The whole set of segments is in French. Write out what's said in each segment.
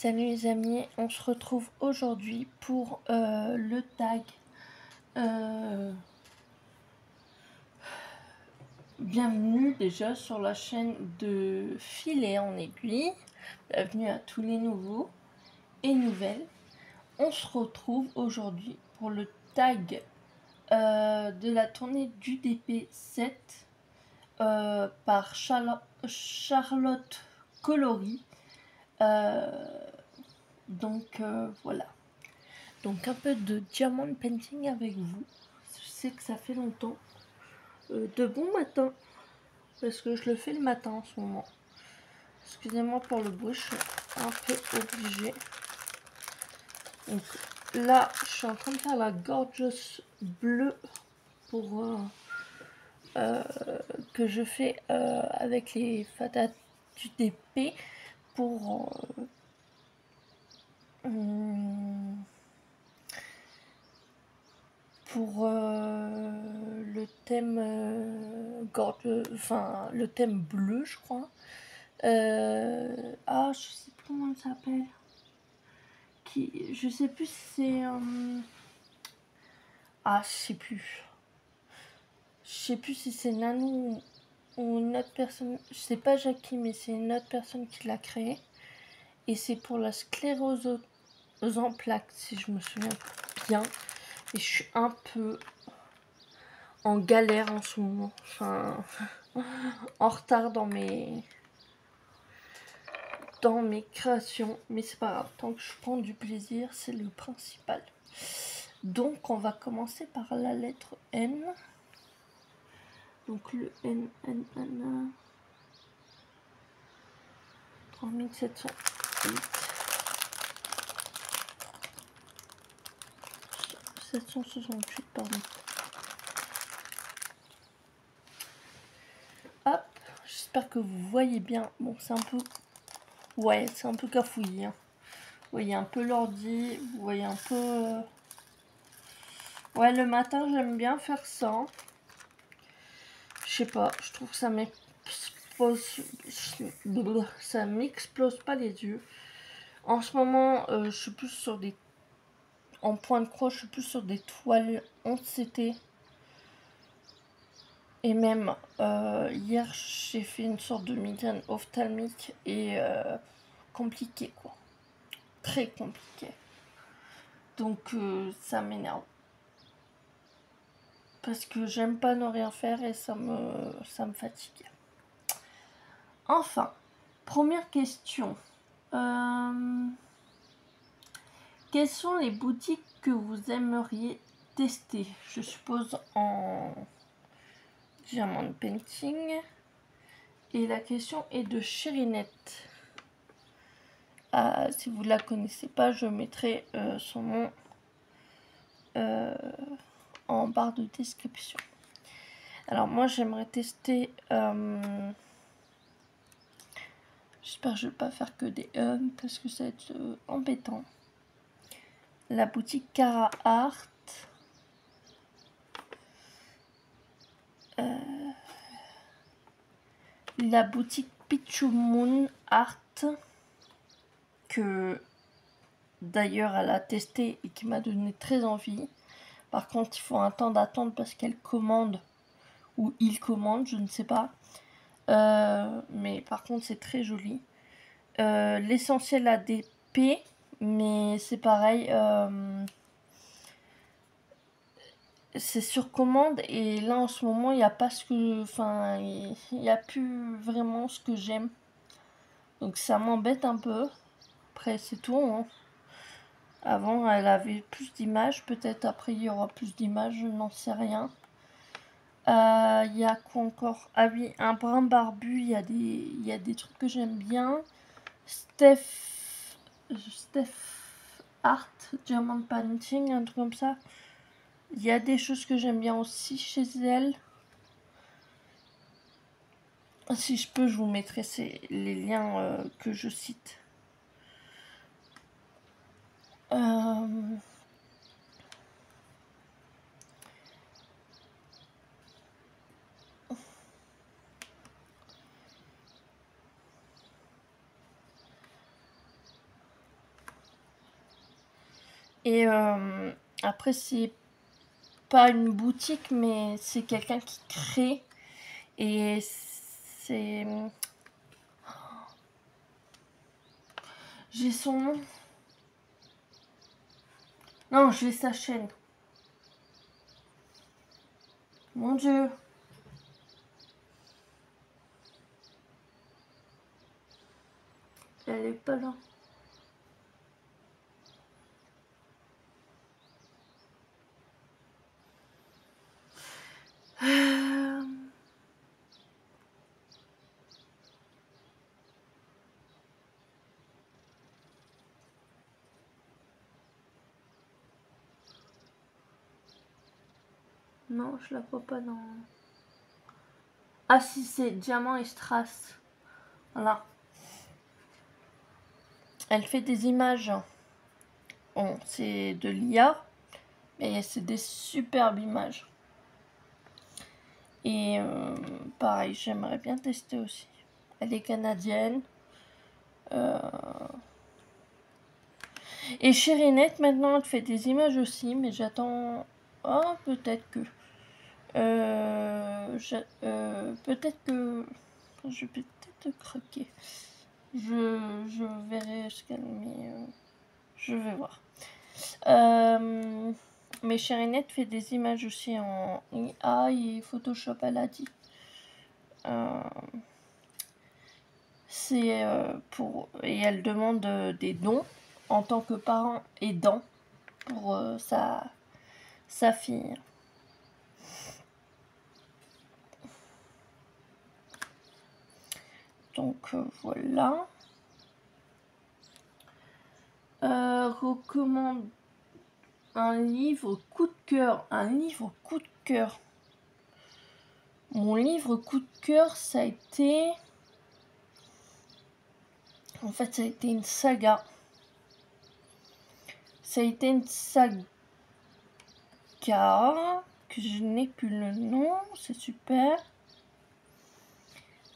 Salut les amis, on se retrouve aujourd'hui pour le tag. Bienvenue déjà sur la chaîne de Filet en aiguille. Bienvenue à tous les nouveaux et nouvelles. On se retrouve aujourd'hui pour le tag de la tournée du DP7 par Charlotte Coloris. Voilà. Donc un peu de diamond painting avec vous. Je sais que ça fait longtemps. De bon matin. Parce que je le fais le matin en ce moment. Excusez-moi pour le bruit, je suis un peu obligée. Donc là, je suis en train de faire la gorgeous bleue pour que je fais avec les fatas du DP pour le thème le thème bleu, je crois. Je sais plus comment ça s'appelle. Je sais plus si c'est je sais plus. Je sais plus si c'est Nanou ou une autre personne. Je sais pas Jackie, mais c'est une autre personne qui l'a créé. Et c'est pour la sclérose en plaques, si je me souviens bien. Et je suis un peu en galère en ce moment. Enfin, en retard dans mes créations. Mais c'est pas grave. Tant que je prends du plaisir, c'est le principal. Donc, on va commencer par la lettre N. Donc, le N. 3708. 768, pardon. Hop, j'espère que vous voyez bien. Bon, c'est un peu... Ouais, c'est un peu cafouillé. Hein. Vous voyez un peu l'ordi, vous voyez un peu... Ouais, le matin, j'aime bien faire ça. Je sais pas, je trouve que ça m'explose pas les yeux. En ce moment, je suis plus sur des... En point de croix, je suis plus sur des toiles 11CT. Et même, hier, j'ai fait une sorte de migraine ophtalmique et compliqué, quoi. Très compliqué. Donc, ça m'énerve. Parce que j'aime pas ne rien faire et ça me fatigue. Enfin, première question. Quelles sont les boutiques que vous aimeriez tester? Je suppose en diamond painting. Et la question est de Chérinette. Si vous ne la connaissez pas, je mettrai son nom en barre de description. Alors moi j'aimerais tester... J'espère que je ne vais pas faire que des parce que ça va être embêtant. La boutique Cara Art. La boutique Pichu Moon Art. Que d'ailleurs elle a testé et qui m'a donné très envie. Par contre il faut un temps d'attente parce qu'elle commande. Ou il commande, je ne sais pas. Mais par contre c'est très joli. L'essentiel ADP, mais c'est pareil, c'est sur commande et là en ce moment il n'y a pas ce que, enfin il n'y a plus vraiment ce que j'aime, donc ça m'embête un peu. Après c'est tout, hein. Avant elle avait plus d'images, peut-être après il y aura plus d'images, je n'en sais rien. Il y a quoi encore? Ah oui, un brin barbu, il y a des trucs que j'aime bien. Steph Art, Diamond Painting, un truc comme ça. Il y a des choses que j'aime bien aussi chez elle. Si je peux, je vous mettrai les liens que je cite. Et après, c'est pas une boutique, mais c'est quelqu'un qui crée. Et c'est... J'ai son nom. Non, j'ai sa chaîne. Mon Dieu. Elle est pas là. Non, je la vois pas dans... Ah si, c'est Diamant et Strass. Voilà. Elle fait des images. Bon, c'est de l'IA, mais c'est des superbes images. Et pareil, j'aimerais bien tester aussi. Elle est canadienne. Et Cherinette, maintenant, elle fait des images aussi, mais j'attends... Oh, peut-être que... peut-être que... Je vais peut-être craquer. Je verrai ce qu'elle met. Je vais voir. Mais Cherinette fait des images aussi en IA et Photoshop, elle a dit. C'est pour... Et elle demande des dons en tant que parent aidant pour sa fille. Donc voilà. Recommande un livre coup de cœur. Un livre coup de cœur. Mon livre coup de cœur, ça a été... En fait, ça a été une saga. Ça a été une saga que je n'ai plus le nom. C'est super.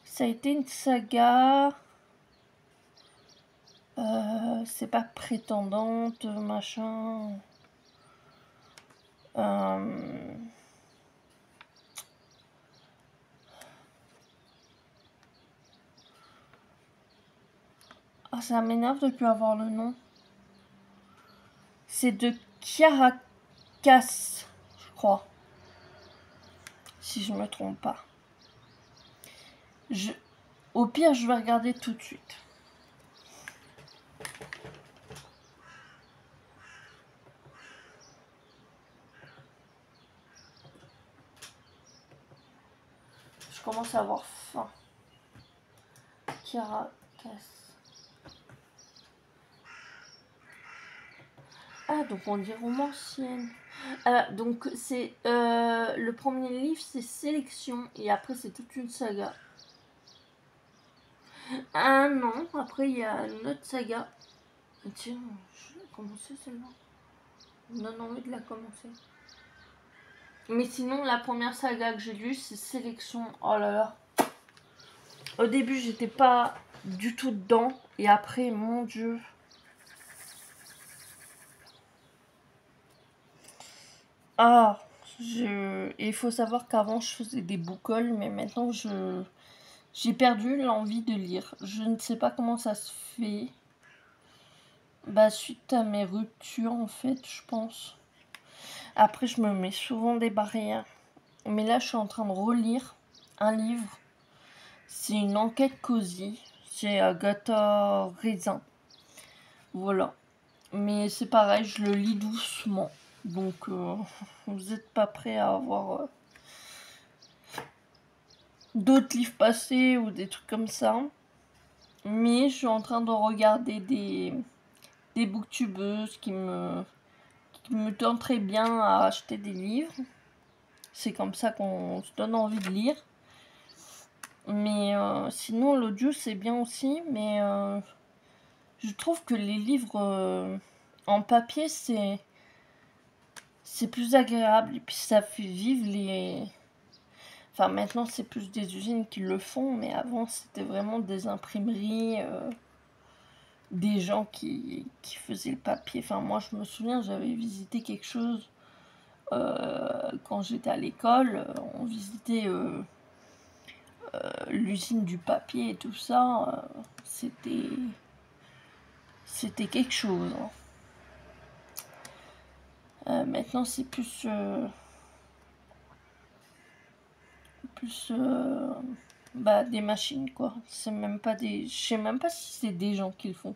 Ça a été une saga... c'est pas prétendante, machin... Ah, ça m'énerve de ne plus avoir le nom. C'est de Caracas, je crois. Si je me trompe pas. Au pire, je vais regarder tout de suite. Je commence à avoir faim. Caracas. Ah, donc on dit romancienne. Donc c'est le premier livre, c'est Sélection, et après c'est toute une saga. Ah non, après il y a une autre saga. Tiens, je vais commencer celle-là. On donne envie de la commencer. Mais sinon, la première saga que j'ai lue, c'est Sélection. Oh là là. Au début, j'étais pas du tout dedans, et après, mon Dieu. Ah, il faut savoir qu'avant je faisais des boucoles, mais maintenant j'ai perdu l'envie de lire. Je ne sais pas comment ça se fait. Bah, suite à mes ruptures, en fait, je pense. Après, je me mets souvent des barrières. Mais là, je suis en train de relire un livre. C'est une enquête cosy. C'est Agatha Raisin. Voilà. Mais c'est pareil, je le lis doucement. Donc, vous n'êtes pas prêts à avoir d'autres livres passés ou des trucs comme ça. Mais je suis en train de regarder des booktubeuses qui me tenteraient bien à acheter des livres. C'est comme ça qu'on se donne envie de lire. Mais sinon, l'audio, c'est bien aussi. Mais je trouve que les livres en papier, c'est plus agréable. Et puis ça fait vivre les... Enfin, maintenant, c'est plus des usines qui le font. Mais avant, c'était vraiment des imprimeries. des gens qui faisaient le papier. Enfin, moi, je me souviens, j'avais visité quelque chose quand j'étais à l'école. On visitait l'usine du papier et tout ça. C'était quelque chose. Hein. Maintenant, c'est plus des machines, quoi. C'est même pas des... Je sais même pas si c'est des gens qui le font.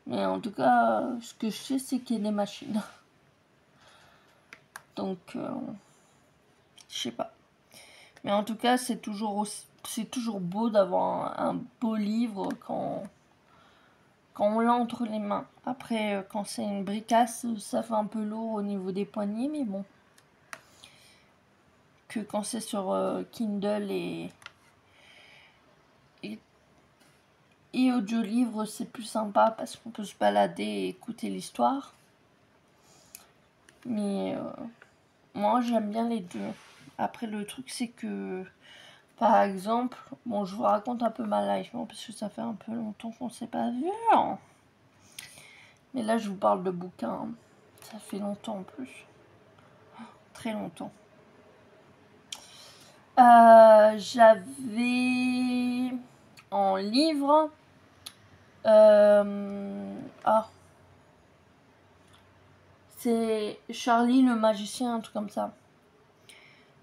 Mais en tout cas, ce que je sais, c'est qu'il y a des machines. Donc, je sais pas. Mais en tout cas, c'est toujours beau d'avoir un beau livre quand on l'a entre les mains. Après, quand c'est une bricasse, ça fait un peu lourd au niveau des poignets, mais bon. Que quand c'est sur Kindle et audio-livre, c'est plus sympa parce qu'on peut se balader et écouter l'histoire. Mais moi, j'aime bien les deux. Après, le truc, c'est que, par exemple, bon, je vous raconte un peu ma life, parce que ça fait un peu longtemps qu'on ne s'est pas vu. Hein. Mais là, je vous parle de bouquins. Ça fait longtemps en plus. Très longtemps. J'avais en livre... c'est Charlie le magicien, un truc comme ça.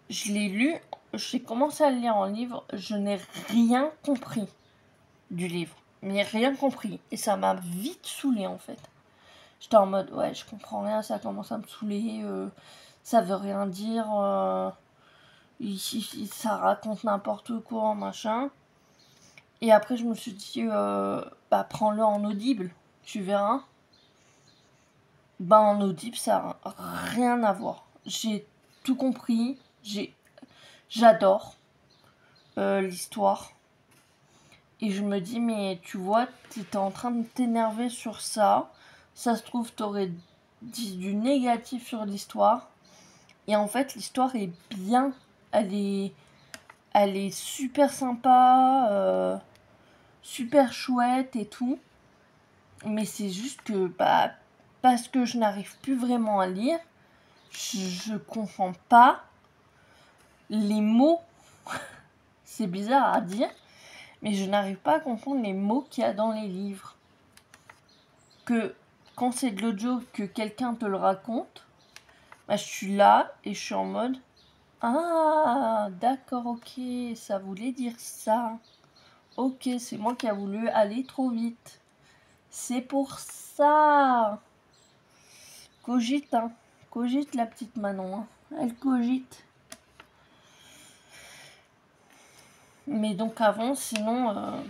Je l'ai lu, j'ai commencé à le lire en livre, je n'ai rien compris du livre. Mais rien compris. Et ça m'a vite saoulé en fait. J'étais en mode, ouais, je comprends rien, ça commence à me saouler, ça veut rien dire, ça raconte n'importe quoi, machin. Et après, je me suis dit, prends-le en audible, tu verras. En audible, ça n'a rien à voir. J'ai tout compris, j'adore l'histoire. Et je me dis, mais tu vois, tu étais en train de t'énerver sur ça. Ça se trouve, t'aurais dit du négatif sur l'histoire. Et en fait, l'histoire est bien. Elle est super sympa, super chouette et tout. Mais c'est juste que, parce que je n'arrive plus vraiment à lire, je comprends pas les mots. C'est bizarre à dire, mais je n'arrive pas à comprendre les mots qu'il y a dans les livres. Que quand c'est de l'audio, que quelqu'un te le raconte, je suis là et je suis en mode ah, d'accord, ok, ça voulait dire ça. Ok, c'est moi qui a voulu aller trop vite. C'est pour ça. Cogite, hein. Cogite la petite Manon. Hein. Elle cogite. Mais donc avant, sinon,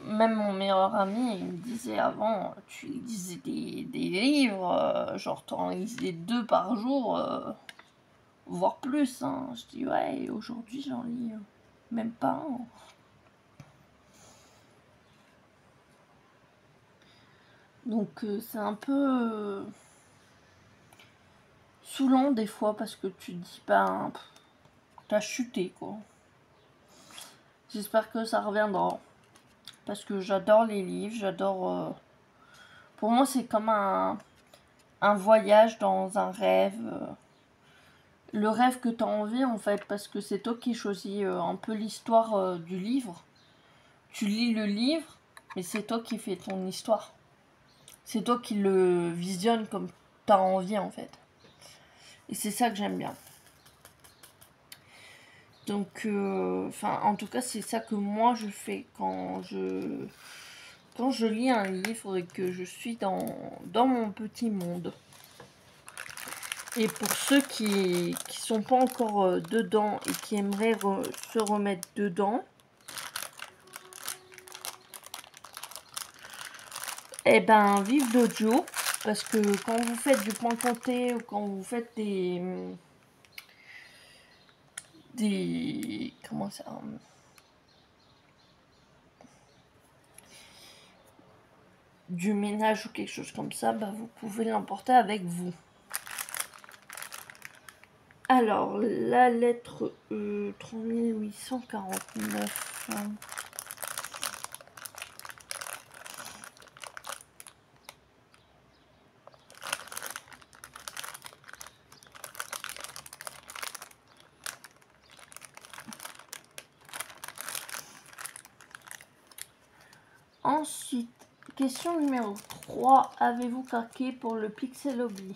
même mon meilleur ami, il me disait avant, tu lisais des livres, genre t'en lisais 2 par jour, voire plus. Hein. Je dis ouais, aujourd'hui j'en lis même pas un. Donc c'est un peu saoulant des fois parce que tu te dis t'as chuté quoi. J'espère que ça reviendra parce que j'adore les livres, j'adore. Pour moi c'est comme un voyage dans un rêve. Le rêve que tu as envie en fait parce que c'est toi qui choisis un peu l'histoire du livre. Tu lis le livre mais c'est toi qui fais ton histoire. C'est toi qui le visionnes comme tu as envie en fait. Et c'est ça que j'aime bien. Donc, en tout cas, c'est ça que moi je fais quand je lis un livre et que je suis dans mon petit monde. Et pour ceux qui sont pas encore dedans et qui aimeraient se remettre dedans, vive l'audio. Parce que quand vous faites du point compté ou quand vous faites comment ça, du ménage ou quelque chose comme ça, vous pouvez l'emporter avec vous. Alors, la lettre 3849. Ensuite, question numéro 3. Avez-vous craqué pour le Pixel Hobby?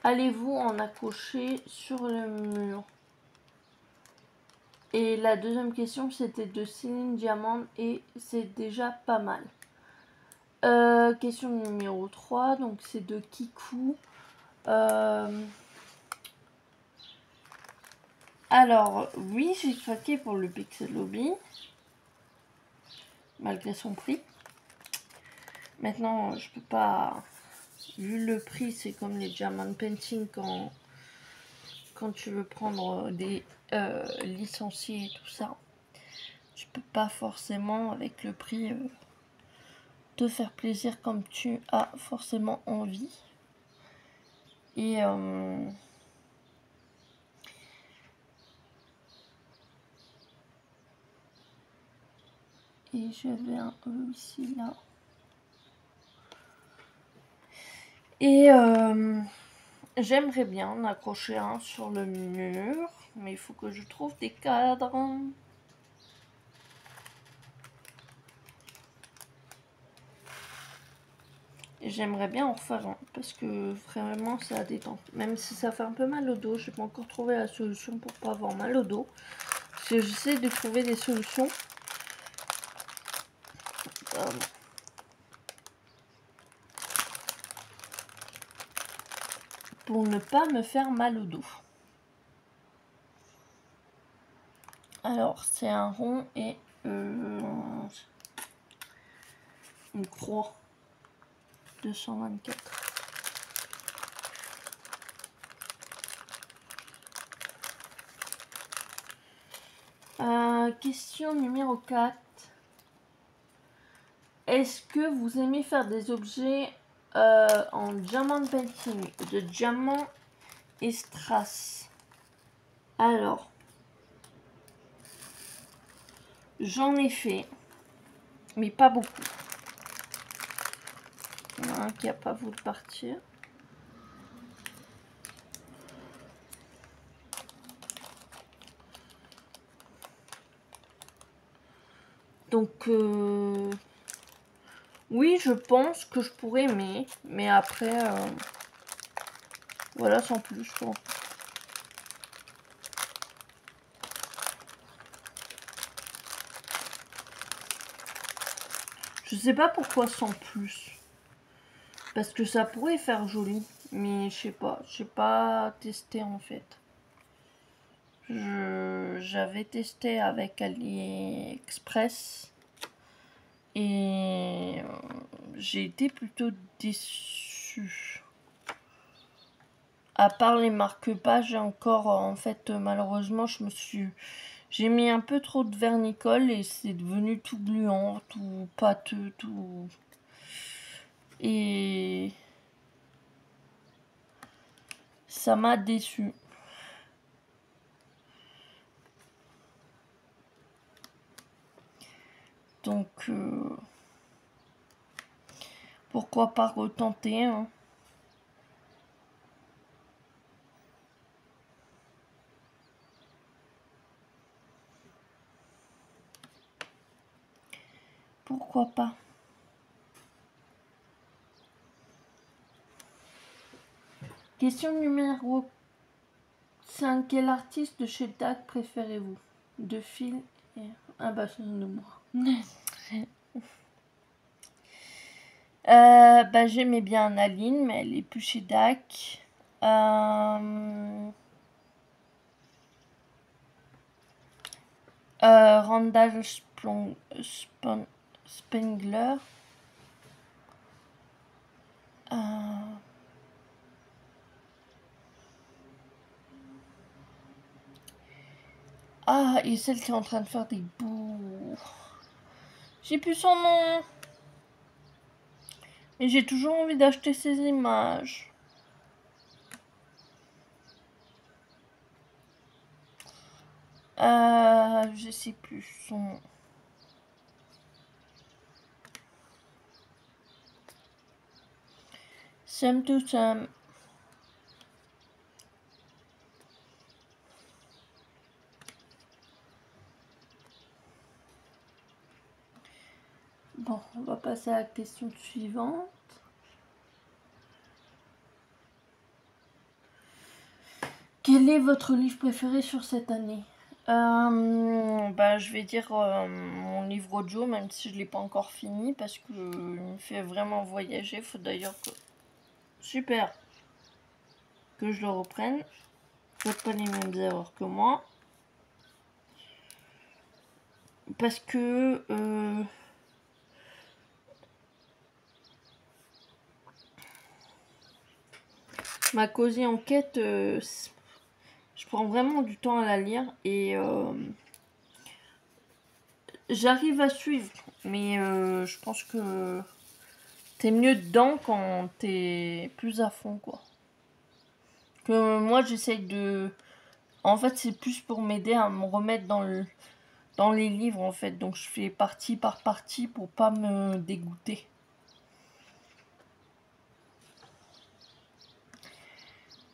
Allez-vous en accrocher sur le mur? Et la deuxième question, c'était de Céline Diamant et c'est déjà pas mal. Question numéro 3, donc c'est de Kikou. Alors, oui, j'ai craqué pour le Pixel Hobby, malgré son prix. Maintenant, je peux pas... Vu le prix, c'est comme les Diamond Painting quand tu veux prendre des licenciés et tout ça. Je peux pas forcément, avec le prix, te faire plaisir comme tu as forcément envie. Et j'avais un E ici, là. Et j'aimerais bien en accrocher un sur le mur, mais il faut que je trouve des cadres. Et j'aimerais bien en refaire un, parce que vraiment ça détend. Même si ça fait un peu mal au dos, j'ai pas encore trouvé la solution pour pas avoir mal au dos. Parce que j'essaie de trouver des solutions. Pour ne pas me faire mal au dos. Alors, c'est un rond et une croix. 224. Question numéro 4. Est-ce que vous aimez faire des objets en diamant painting, de diamant et strass? Alors, j'en ai fait, mais pas beaucoup. Il y en a un qui n'a pas voulu partir. Donc, oui, je pense que je pourrais aimer, mais après, voilà, sans plus, je pense. Je sais pas pourquoi sans plus. Parce que ça pourrait faire joli, mais je sais pas. J'ai pas testé en fait. J'avais testé avec AliExpress et j'ai été plutôt déçue. À part les marque-pages, encore en fait malheureusement j'ai mis un peu trop de vernicole et c'est devenu tout gluant, tout pâteux, tout... Et ça m'a déçu. Donc, pourquoi pas retenter, hein. Pourquoi pas? Question numéro 5. Quel artiste de chez DAC préférez-vous? De Phil et... Ah bah c'est de moi. Bah j'aimais bien Aline, mais elle est plus chez DAC. Randall Spengler. Ah, et celle qui est en train de faire des bouts. J'ai plus son nom. Et j'ai toujours envie d'acheter ces images. Je sais plus son nom. Sam to Sam. passer à la question suivante. Quel est votre livre préféré sur cette année? Je vais dire mon livre audio, même si je ne l'ai pas encore fini, parce qu'il me fait vraiment voyager. Faut d'ailleurs que... Super que je le reprenne. Faites pas les mêmes erreurs que moi. Parce que... ma cosy enquête, je prends vraiment du temps à la lire et j'arrive à suivre. Mais je pense que t'es mieux dedans quand t'es plus à fond, quoi. Que moi, j'essaye de... En fait, c'est plus pour m'aider à me remettre dans les livres, en fait. Donc, je fais partie par partie pour pas me dégoûter.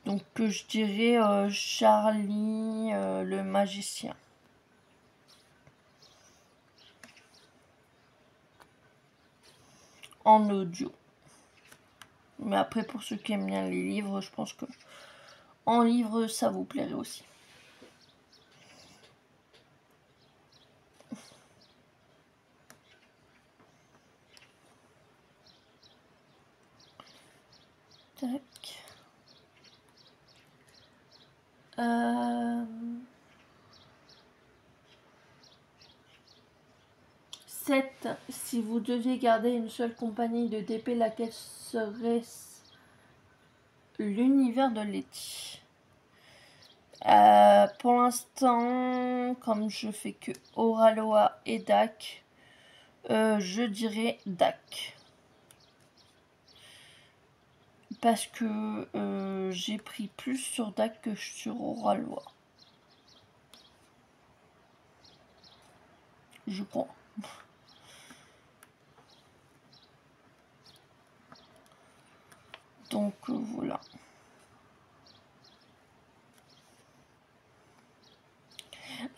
Donc, je dirais Charlie, le magicien. En audio. Mais après, pour ceux qui aiment bien les livres, je pense que en livre, ça vous plairait aussi. Tac. 7. Si vous deviez garder une seule compagnie de DP, laquelle serait l'univers de Letty? Pour l'instant, comme je fais que Oraloa et Dak, je dirais Dak. Parce que j'ai pris plus sur Dak que sur Oraloa. Je crois. Donc voilà.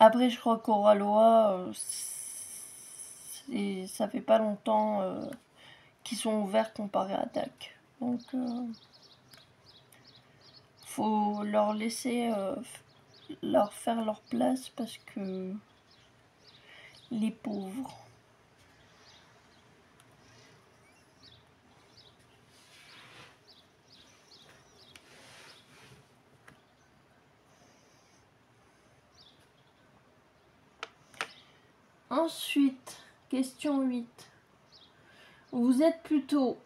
Après, je crois qu'Oraloa, ça fait pas longtemps qu'ils sont ouverts comparé à Dak. Donc, faut leur laisser leur faire leur place parce que les pauvres. Ensuite, question 8. Vous êtes plutôt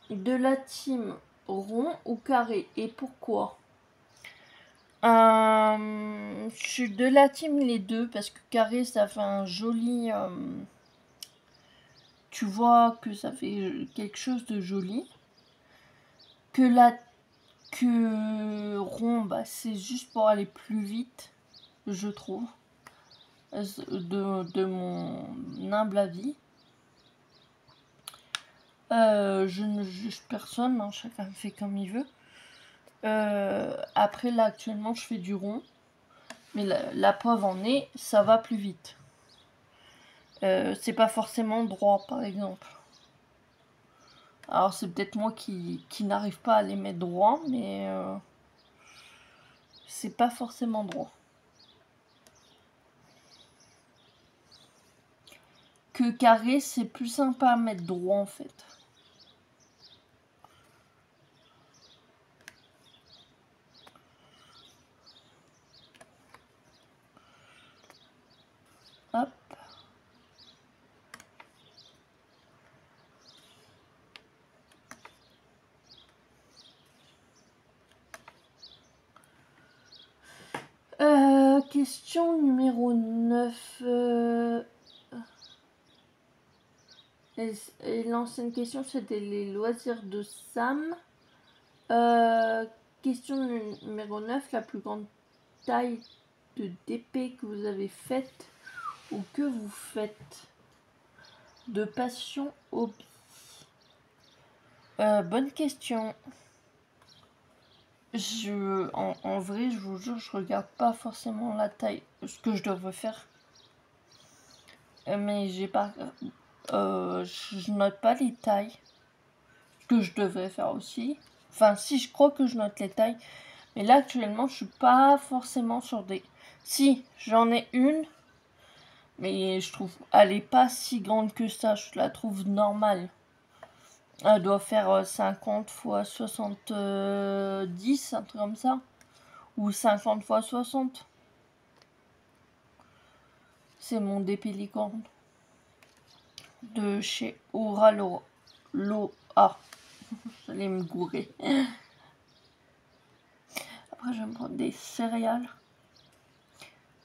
de la team rond ou carré et pourquoi? Je suis de la team les deux parce que carré ça fait un joli... tu vois que ça fait quelque chose de joli. Que rond, c'est juste pour aller plus vite, je trouve. De mon humble avis. Je ne juge personne, hein, chacun fait comme il veut. Après, là, actuellement, je fais du rond. Mais la preuve en est, ça va plus vite. C'est pas forcément droit, par exemple. Alors, c'est peut-être moi qui n'arrive pas à les mettre droit, mais c'est pas forcément droit. Que carré, c'est plus sympa à mettre droit, en fait. Hop. Question numéro 9. Et l'ancienne question, c'était les loisirs de Sam. Question numéro 9. La plus grande taille de DP que vous avez faite ou que vous faites? De passion hobby. Bonne question. En vrai, je vous jure, je regarde pas forcément la taille, ce que je devrais faire. Mais j'ai pas je note pas les tailles que je devrais faire aussi. Enfin, si, je crois que je note les tailles. Mais là, actuellement, je suis pas forcément sur des... Si, j'en ai une. Mais je trouve... Elle est pas si grande que ça. Je la trouve normale. Elle doit faire 50 x 70, un truc comme ça. Ou 50 x 60. C'est mon dépélicorne. De chez Aura Loa. J'allais me gourer. Après, je vais me prendre des céréales.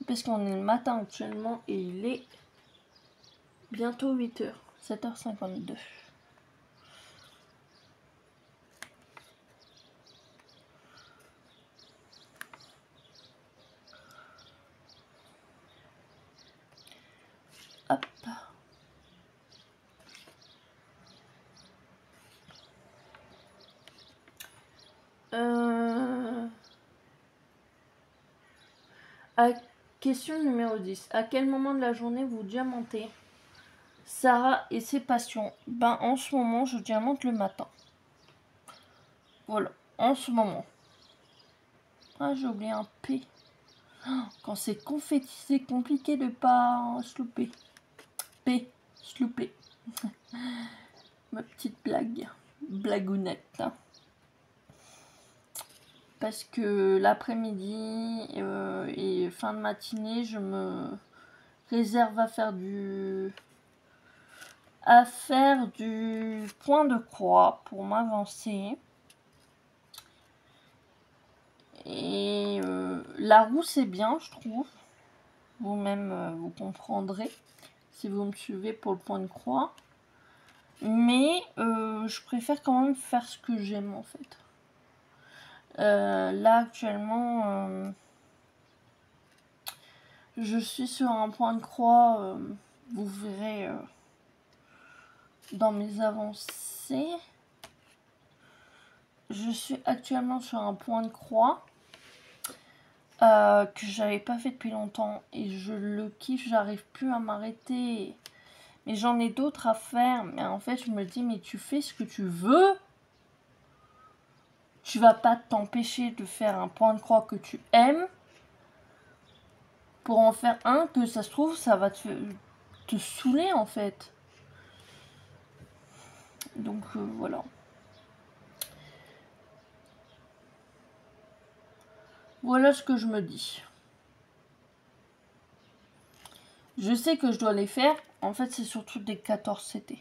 Parce qu'on est le matin actuellement et il est bientôt 8h. 7h52. Hop. Question numéro 10. À quel moment de la journée vous diamantez? Sarah et ses passions. Ben, en ce moment, je diamante le matin. Voilà, en ce moment. Ah, j'ai oublié un P. Quand c'est confetti, c'est compliqué de pas se louper. P, se louper. Ma petite blague. Blagounette. Parce que l'après-midi et fin de matinée, je me réserve à faire du point de croix pour m'avancer. Et la roue, c'est bien, je trouve. Vous-même, vous comprendrez si vous me suivez pour le point de croix. Mais je préfère quand même faire ce que j'aime, en fait. Là, actuellement, je suis sur un point de croix. Vous verrez dans mes avancées. Je suis actuellement sur un point de croix que j'avais pas fait depuis longtemps et je le kiffe, j'arrive plus à m'arrêter. Mais j'en ai d'autres à faire. Mais en fait, je me dis, mais tu fais ce que tu veux. Tu vas pas t'empêcher de faire un point de croix que tu aimes pour en faire un que ça se trouve, ça va te saouler en fait. Donc voilà. Voilà ce que je me dis. Je sais que je dois les faire. En fait, c'est surtout des 14 CT.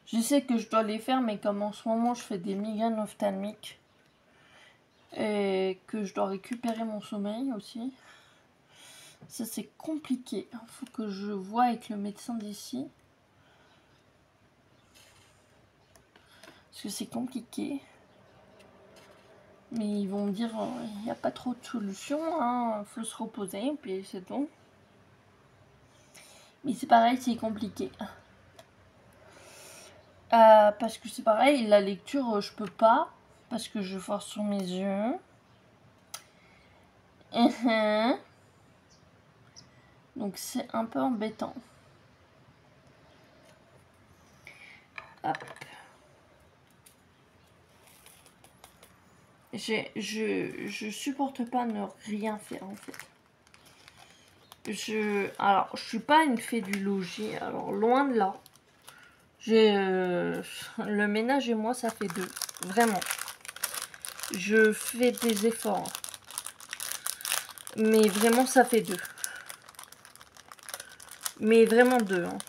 Je sais que je dois les faire, mais comme en ce moment, je fais des migraines ophtalmiques. Et que je dois récupérer mon sommeil aussi. Ça, c'est compliqué. Il faut que je voie avec le médecin d'ici. Parce que c'est compliqué. Mais ils vont me dire, il n'y a pas trop de solution. Hein, faut se reposer, puis c'est tout. Mais c'est pareil, c'est compliqué. Parce que c'est pareil, la lecture, je peux pas. Parce que je force sur mes yeux. Donc c'est un peu embêtant. Hop. Je supporte pas ne rien faire en fait. Alors, je suis pas une fée du logis, alors loin de là. Le ménage et moi, ça fait deux. Vraiment. Je fais des efforts. Mais vraiment, ça fait deux. Mais vraiment deux. Hein.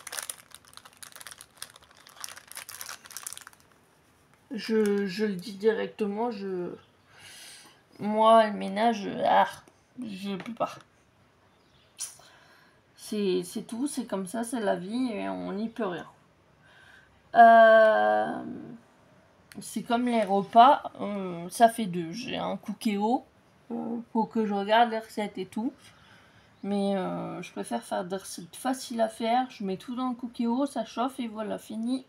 Je le dis directement, moi, le ménage, je peux pas. C'est tout, c'est comme ça, c'est la vie et on n'y peut rien. C'est comme les repas, ça fait deux. J'ai un Cookéo, faut que je regarde les recettes et tout. Mais je préfère faire des recettes faciles à faire. Je mets tout dans le Cookéo, ça chauffe et voilà, fini.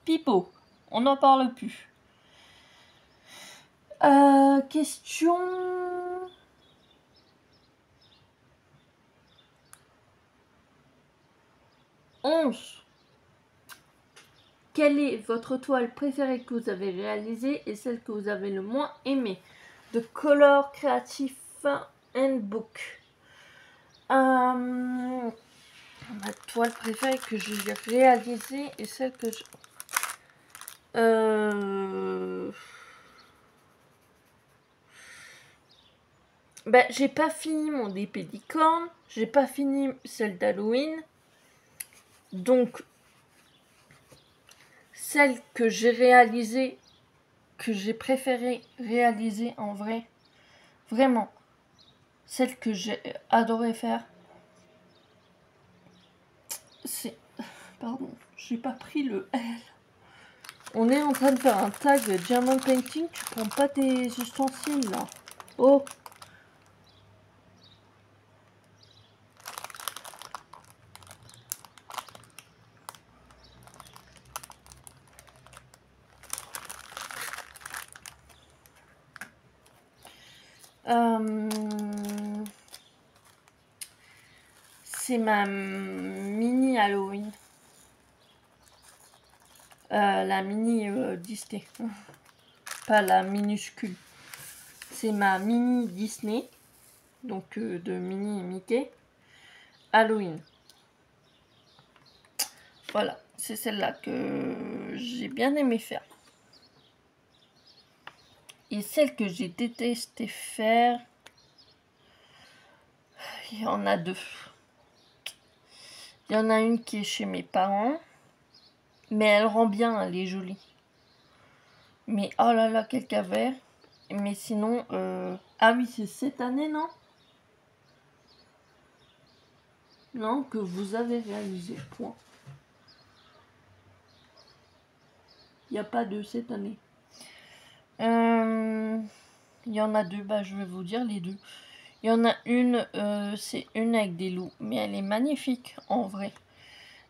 Pipo. On n'en parle plus. Question... 11. quelle est votre toile préférée que vous avez réalisée et celle que vous avez le moins aimée? The Color Creative Handbook. Ma toile préférée que j'ai réalisée et celle que je... Ben, j'ai pas fini mon épée licorne, j'ai pas fini celle d'Halloween. Donc, celle que j'ai réalisée, que j'ai préféré réaliser en vrai, vraiment, celle que j'ai adoré faire, c'est... Pardon, j'ai pas pris le L. On est en train de faire un tag Diamond Painting, tu prends pas tes ustensiles là. Oh! C'est ma mini Halloween. La mini Disney. Pas la minuscule. C'est ma mini Disney. Donc de mini Mickey. Halloween. Voilà. C'est celle-là que j'ai bien aimé faire. Et celle que j'ai détesté faire, il y en a deux. Il y en a une qui est chez mes parents. Mais elle rend bien, elle est jolie. Mais oh là là, quel cavert. Mais sinon, ah oui, c'est cette année, non? Non, que vous avez réalisé, point. Il n'y a pas de cette année. Il y en a deux, bah je vais vous dire les deux. Il y en a une, c'est une avec des loups, mais elle est magnifique en vrai.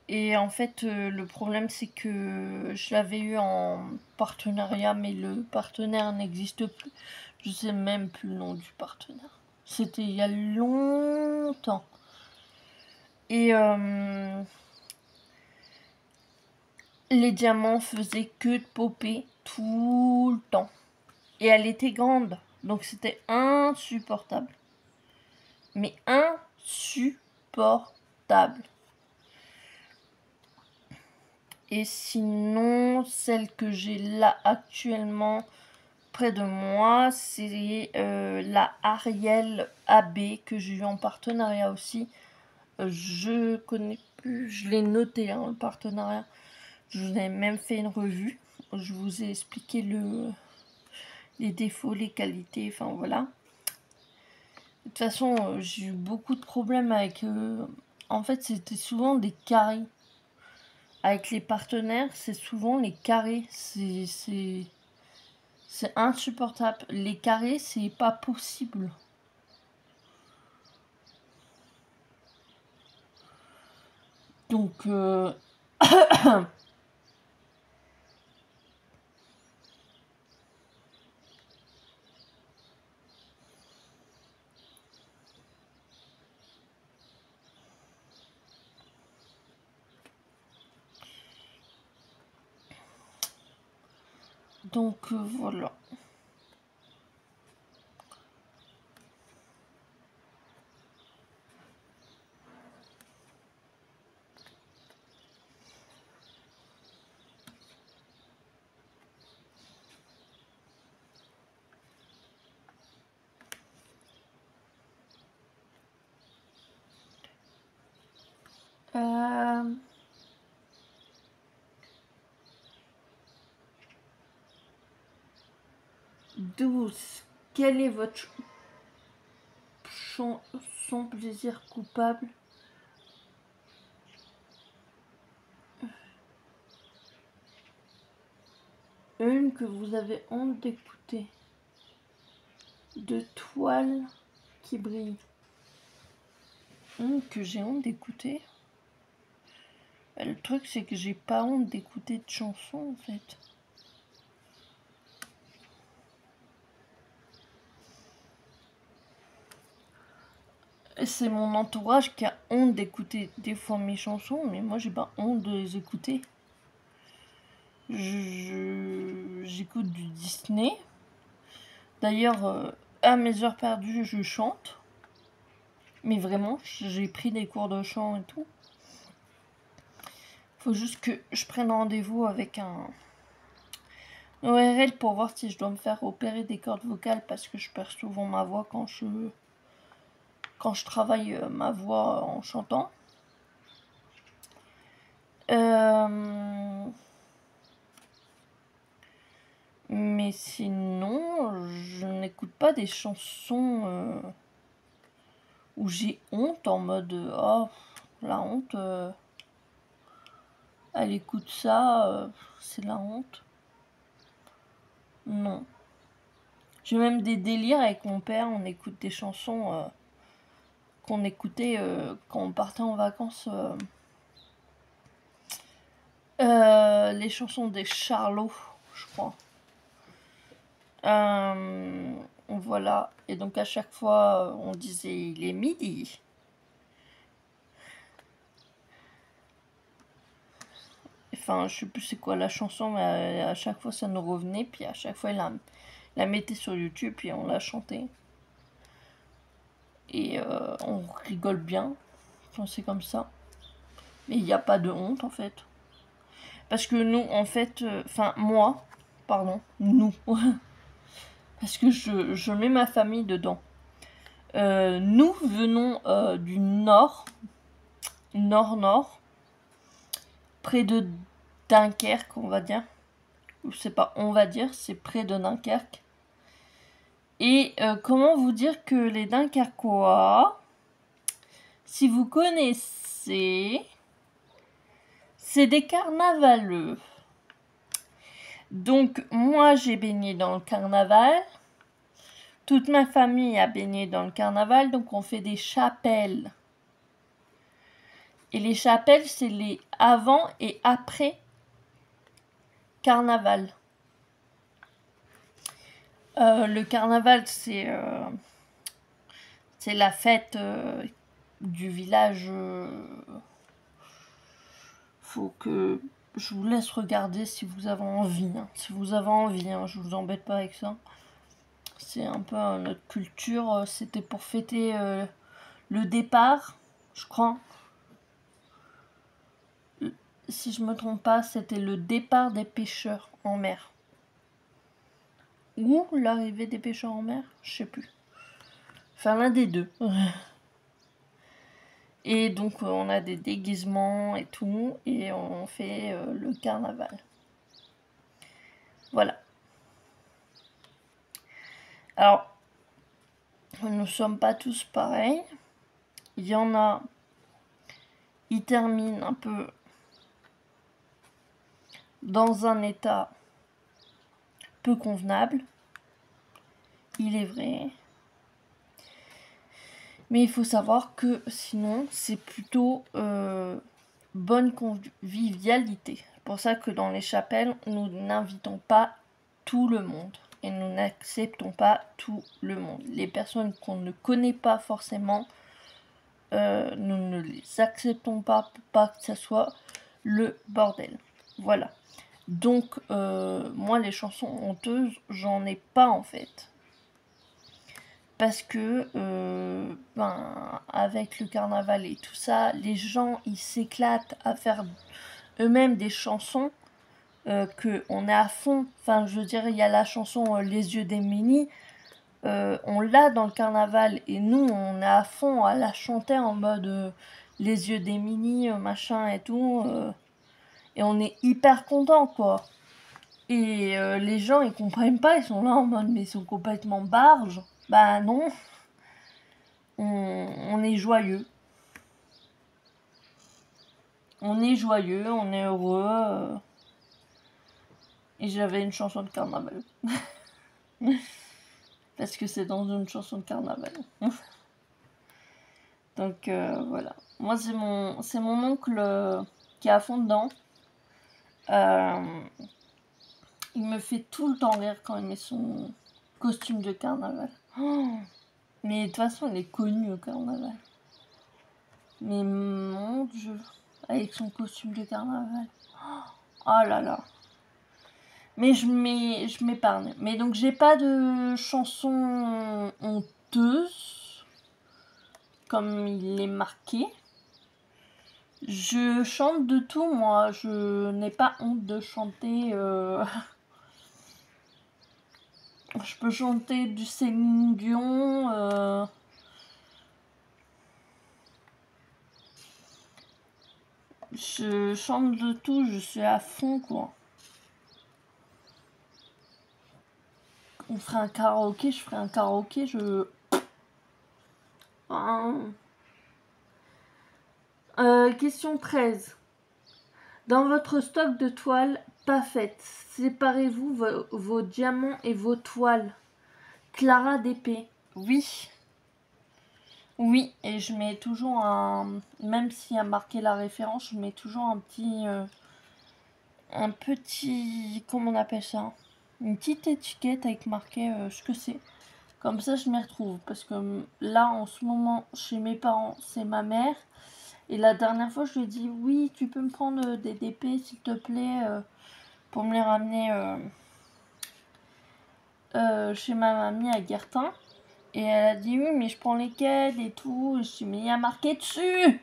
Et en fait, le problème c'est que je l'avais eu en partenariat, mais le partenaire n'existe plus. Je sais même plus le nom du partenaire. C'était il y a longtemps. Et les diamants faisaient que de popper tout le temps. Et elle était grande, donc c'était insupportable. Mais insupportable. Et sinon, celle que j'ai là actuellement près de moi, c'est la Ariel AB que j'ai eu en partenariat aussi. Je connais plus, je l'ai noté hein, le partenariat. Je vous ai même fait une revue. Je vous ai expliqué les défauts, les qualités, enfin voilà. De toute façon, j'ai eu beaucoup de problèmes avec... en fait, c'était souvent des carrés. Avec les partenaires, c'est souvent les carrés. C'est insupportable. Les carrés, c'est pas possible. Donc... donc voilà. Euh... 12. Quel est votre son plaisir coupable? Une que vous avez honte d'écouter. De toile qui brille. Une que j'ai honte d'écouter. Le truc, c'est que j'ai pas honte d'écouter de chansons, en fait. C'est mon entourage qui a honte d'écouter des fois mes chansons, mais moi, j'ai pas honte de les écouter. J'écoute du Disney. D'ailleurs, à mes heures perdues, je chante. Mais vraiment, j'ai pris des cours de chant et tout. Faut juste que je prenne rendez-vous avec un ORL pour voir si je dois me faire opérer des cordes vocales parce que je perds souvent ma voix quand je travaille ma voix en chantant. Mais sinon, je n'écoute pas des chansons où j'ai honte en mode oh la honte, elle écoute ça, c'est la honte. Non. J'ai même des délires avec mon père, on écoute des chansons qu'on écoutait quand on partait en vacances. Les chansons des Charlots, je crois. Voilà. Et donc à chaque fois, on disait il est midi. Enfin, je sais plus c'est quoi la chanson, mais à chaque fois ça nous revenait, puis à chaque fois il la mettait sur YouTube, puis on la chantait. Et on rigole bien quand c'est comme ça. Mais il n'y a pas de honte en fait. Parce que nous, en fait, enfin moi, pardon, nous, parce que je mets ma famille dedans. Nous venons du nord, nord-nord, près de Dunkerque, on va dire. Ou c'est pas on va dire, c'est près de Dunkerque. Et comment vous dire que les Dunkerquois, si vous connaissez, c'est des carnavaleux. Donc moi j'ai baigné dans le carnaval. Toute ma famille a baigné dans le carnaval, donc on fait des chapelles. Et les chapelles, c'est les avant et après carnaval. Le carnaval, c'est la fête du village. Faut que je vous laisse regarder si vous avez envie. Hein. Si vous avez envie, hein, je vous embête pas avec ça. C'est un peu notre culture. C'était pour fêter le départ, je crois. Si je me trompe pas, c'était le départ des pêcheurs en mer. Ou l'arrivée des pêcheurs en mer, je sais plus. Enfin, l'un des deux. Et donc, on a des déguisements et tout, et on fait le carnaval. Voilà. Alors, nous ne sommes pas tous pareils. Il y en a, ils terminent un peu dans un état peu convenable. Il est vrai. Mais il faut savoir que sinon, c'est plutôt bonne convivialité. C'est pour ça que dans les chapelles, nous n'invitons pas tout le monde. Et nous n'acceptons pas tout le monde. Les personnes qu'on ne connaît pas forcément, nous ne les acceptons pas pour pas que ça soit le bordel. Voilà. Donc, moi, les chansons honteuses, j'en ai pas en fait. Parce que, avec le carnaval et tout ça, les gens, ils s'éclatent à faire eux-mêmes des chansons qu'on est à fond. Enfin, je veux dire, il y a la chanson Les yeux d'Émilie, on l'a dans le carnaval et nous, on est à fond à la chanter en mode Les yeux d'Émilie, machin et tout. Et on est hyper contents, quoi. Et les gens, ils comprennent pas, ils sont là en mode, mais ils sont complètement barges. Bah non, on est joyeux. On est joyeux, on est heureux. Et j'avais une chanson de carnaval. Parce que c'est dans une chanson de carnaval. Donc voilà. Moi, c'est mon oncle qui est à fond dedans. Il me fait tout le temps rire quand il met son costume de carnaval. Oh, mais de toute façon, il est connu au carnaval. Mais mon Dieu, avec son costume de carnaval. Oh là là. Mais je m'épargne. Mais donc j'ai pas de chanson honteuse, comme il est marqué. Je chante de tout, moi. Je n'ai pas honte de chanter. Je peux chanter du Céline Dion. Je chante de tout, je suis à fond, quoi. On ferait un karaoké, je ferais un karaoké, question 13. Dans votre stock de toiles pas faites, séparez-vous vos diamants et vos toiles. Clara d'épée. Oui. Oui, et je mets toujours un... Même s'il y a marqué la référence, je mets toujours un petit... comment on appelle ça? Une petite étiquette avec marqué ce que c'est. Comme ça, je m'y retrouve. Parce que là, en ce moment, chez mes parents, c'est ma mère. Et la dernière fois, je lui ai dit, oui, tu peux me prendre des DP, s'il te plaît, pour me les ramener chez ma mamie à Guertin. Et elle a dit, oui, mais je prends lesquels et tout. Et je dis, mais il y a marqué dessus.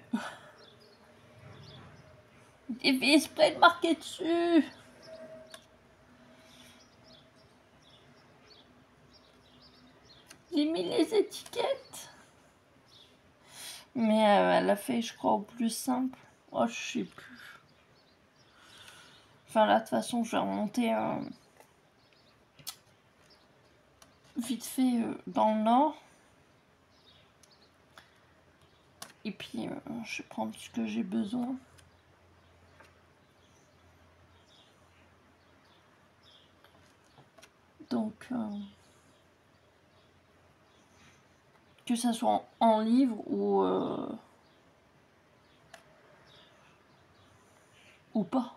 J'ai fait exprès de marquer dessus. J'ai mis les étiquettes. Mais elle a fait, je crois, au plus simple. Oh, je sais plus. Enfin, là, de toute façon, je vais remonter vite fait dans le nord. Et puis, je vais prendre ce que j'ai besoin. Donc, que ça soit en livre ou pas.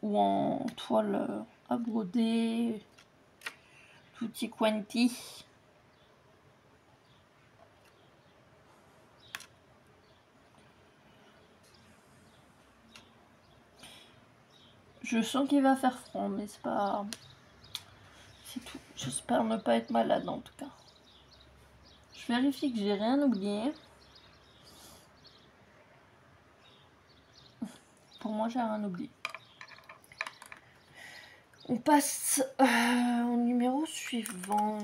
Ou en toile à broder, tutti quanti. Je sens qu'il va faire froid, mais c'est pas... C'est tout. J'espère ne pas être malade en tout cas. Je vérifie que j'ai rien oublié. Pour moi, j'ai rien oublié. On passe au numéro suivant.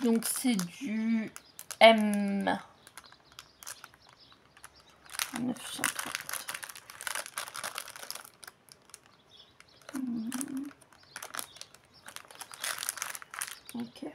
Donc c'est du M. 930. Ok.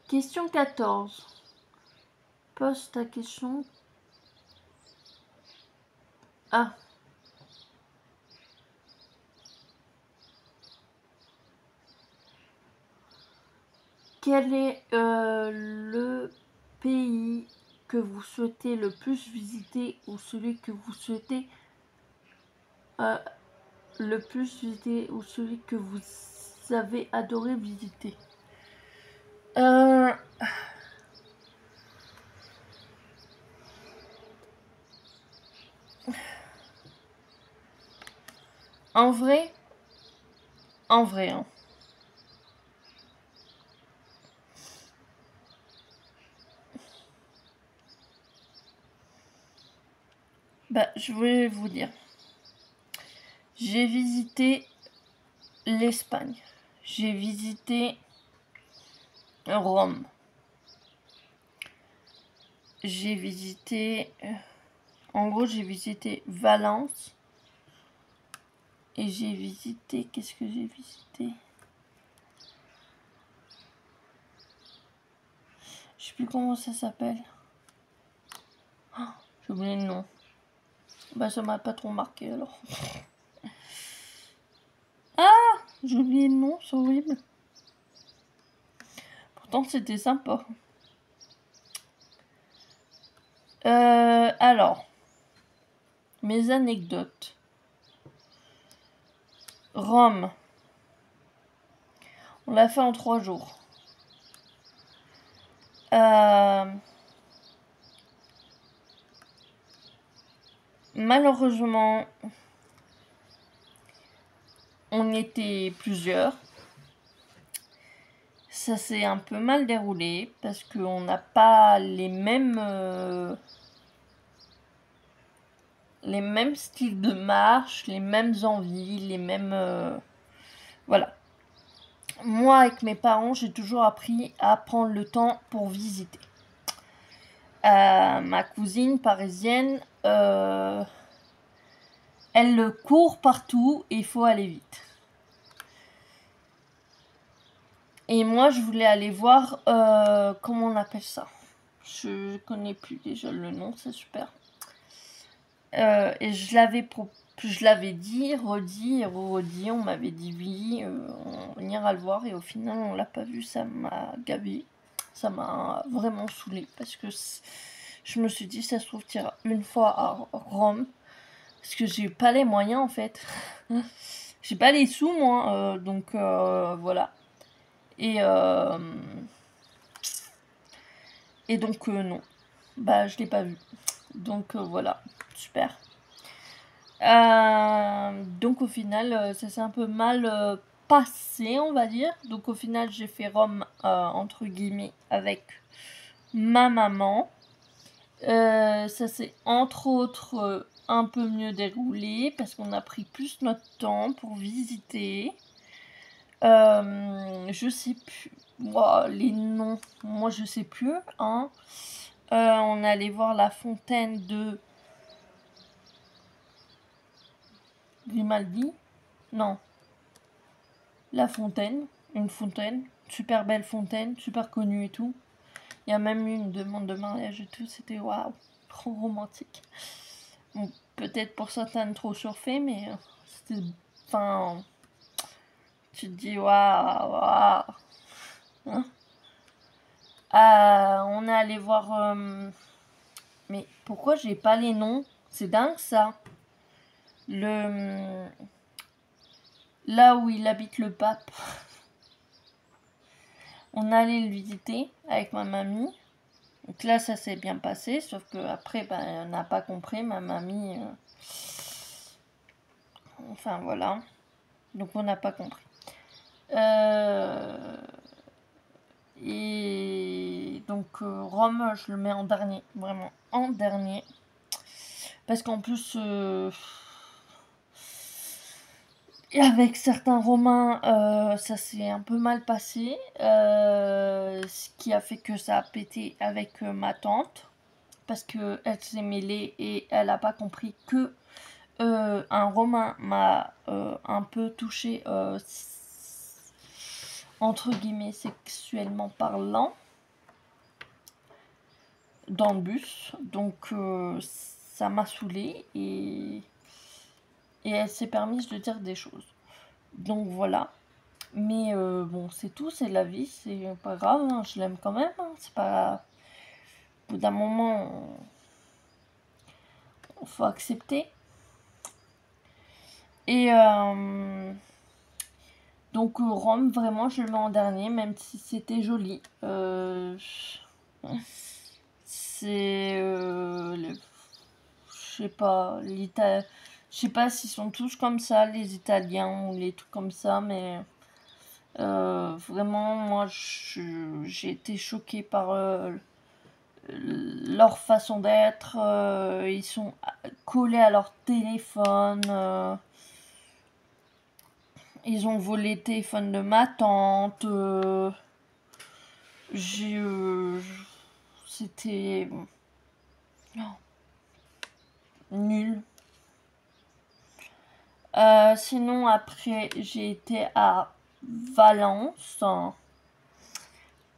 Question 14. Pose ta question. Ah. Quel est le pays que vous souhaitez le plus visiter ou celui que vous souhaitez le plus visiter ou celui que vous avez adoré visiter? En vrai, hein. Bah, je vais vous dire. J'ai visité l'Espagne. J'ai visité Rome. J'ai visité... En gros, j'ai visité Valence. Et j'ai visité, qu'est-ce que j'ai visité? Je sais plus comment ça s'appelle. Oh, j'ai oublié le nom. Bah ça m'a pas trop marqué alors. Ah, j'ai oublié le nom, c'est horrible. Pourtant c'était sympa. Alors, mes anecdotes. Rome. On l'a fait en 3 jours. Malheureusement, on était plusieurs. Ça s'est un peu mal déroulé parce qu'on n'a pas les mêmes styles de marche, les mêmes envies, les mêmes... voilà. Moi, avec mes parents, j'ai toujours appris à prendre le temps pour visiter. Ma cousine parisienne, elle court partout et il faut aller vite. Et moi, je voulais aller voir, comment on appelle ça? Je connais plus déjà le nom, c'est super. Et je l'avais dit, redit et redit, on m'avait dit oui, on ira le voir, et au final on l'a pas vu, ça m'a gavé, ça m'a vraiment saoulée, parce que je me suis dit, ça se trouve, t'iras une fois à Rome, parce que j'ai pas les moyens en fait, j'ai pas les sous moi, donc voilà, et donc non, bah je l'ai pas vu, donc voilà, super. Donc au final, ça s'est un peu mal passé, on va dire. Donc au final, j'ai fait Rome, entre guillemets, avec ma maman. Ça s'est entre autres un peu mieux déroulé parce qu'on a pris plus notre temps pour visiter. Je sais plus, moi, les noms, moi je sais plus, hein. On allait voir la fontaine de Grimaldi. Non, la fontaine, une fontaine, super belle fontaine, super connue et tout. Il y a même eu une demande de mariage et tout, c'était waouh, trop romantique. Bon, peut-être pour certaines trop surfait, mais c'était. Enfin. Tu te dis waouh, waouh. Hein, on est allé voir. Mais pourquoi j'ai pas les noms? C'est dingue ça. Le. Là où il habite le pape. On allait le visiter avec ma mamie. Donc là, ça s'est bien passé, sauf que après, ben, elle n'a pas compris, ma mamie. Enfin, voilà. Donc on n'a pas compris. Et donc Rome, je le mets en dernier, vraiment en dernier. Parce qu'en plus, avec certains Romains, ça s'est un peu mal passé. Ce qui a fait que ça a pété avec ma tante. Parce qu'elle s'est mêlée et elle n'a pas compris que un Romain m'a un peu touché, entre guillemets, sexuellement parlant, dans le bus. Donc ça m'a saoulée et elle s'est permise de dire des choses. Donc voilà. Mais bon, c'est tout, c'est la vie, c'est pas grave, hein, je l'aime quand même. Hein, c'est pas. Au bout d'un moment, faut accepter. Et donc Rome, vraiment, je le mets en dernier, même si c'était joli. C'est je sais pas, je sais pas s'ils sont tous comme ça, les Italiens ou les trucs comme ça, mais vraiment, moi, j'ai été choquée par leur façon d'être. Ils sont collés à leur téléphone. Ils ont volé le téléphone de ma tante. J'ai. C'était. Oh, nul. Sinon, après, j'ai été à Valence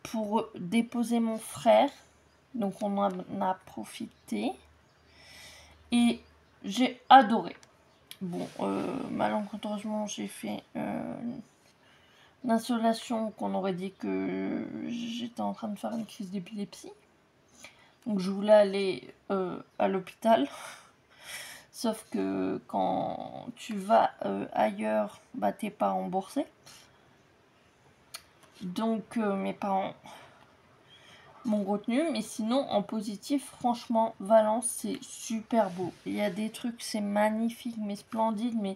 pour déposer mon frère. Donc, on en a profité. Et j'ai adoré. Bon, malencontreusement, j'ai fait une insolation qu'on aurait dit que j'étais en train de faire une crise d'épilepsie. Donc, je voulais aller à l'hôpital. Sauf que quand tu vas ailleurs, bah, t'es pas remboursé. Donc, mes parents m'ont retenu. Mais sinon, en positif, franchement, Valence, c'est super beau. Il y a des trucs, c'est magnifique, mais splendide. Mais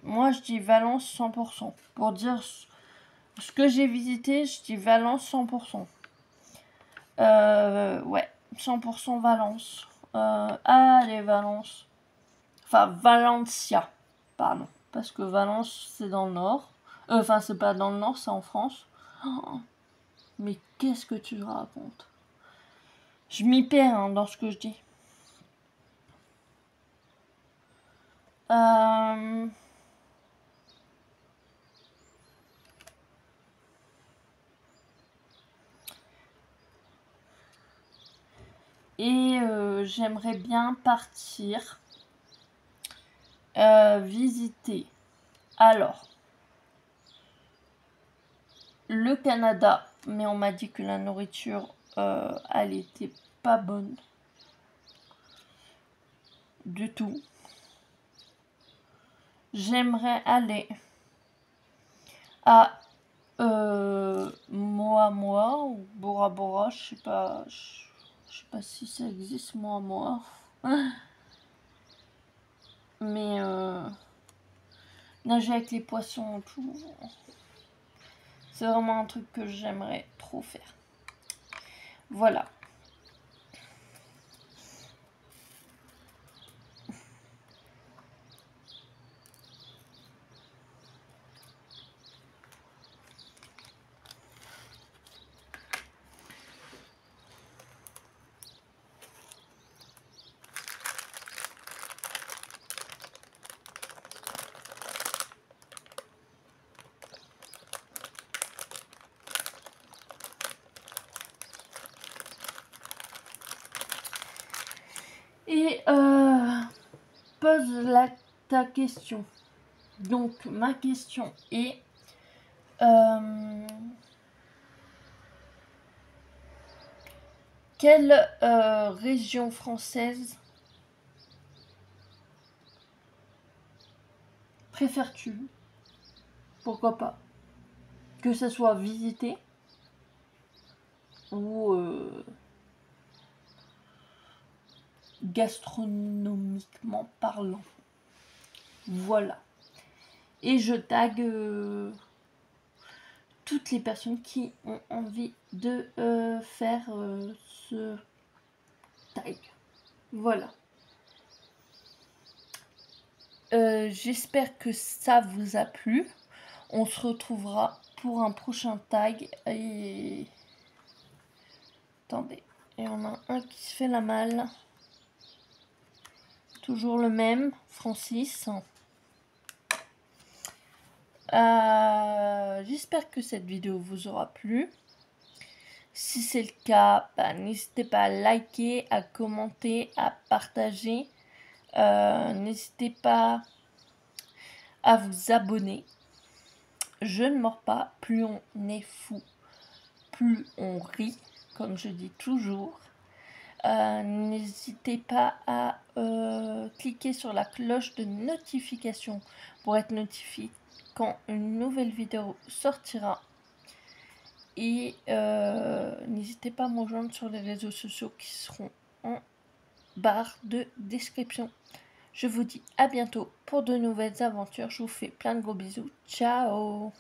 moi, je dis Valence 100%. Pour dire ce que j'ai visité, je dis Valence 100%. Ouais, 100% Valence. Allez, Valence. Enfin, Valencia, pardon. Parce que Valence, c'est dans le nord. Enfin, c'est pas dans le nord, c'est en France. Oh, mais qu'est-ce que tu racontes? Je m'y perds hein, dans ce que je dis. Et j'aimerais bien partir visiter. Alors, le Canada, mais on m'a dit que la nourriture, elle était pas bonne du tout. J'aimerais aller à Moa ou Bora Bora, je sais pas si ça existe Moa. Mais nager avec les poissons, tout, c'est vraiment un truc que j'aimerais trop faire. Voilà. Et pose ta question. Donc ma question est quelle région française préfères-tu? Pourquoi pas? Que ça soit visité ou gastronomiquement parlant. Voilà. Et je tag toutes les personnes qui ont envie de faire ce tag. Voilà. J'espère que ça vous a plu. On se retrouvera pour un prochain tag. Et attendez. Et on a un qui se fait la malle. Toujours le même, Francis. J'espère que cette vidéo vous aura plu. Si c'est le cas, bah, n'hésitez pas à liker, à commenter, à partager. N'hésitez pas à vous abonner. Je ne mords pas, plus on est fou, plus on rit, comme je dis toujours. N'hésitez pas à cliquer sur la cloche de notification pour être notifié quand une nouvelle vidéo sortira. Et n'hésitez pas à me rejoindre sur les réseaux sociaux qui seront en barre de description. Je vous dis à bientôt pour de nouvelles aventures. Je vous fais plein de gros bisous. Ciao!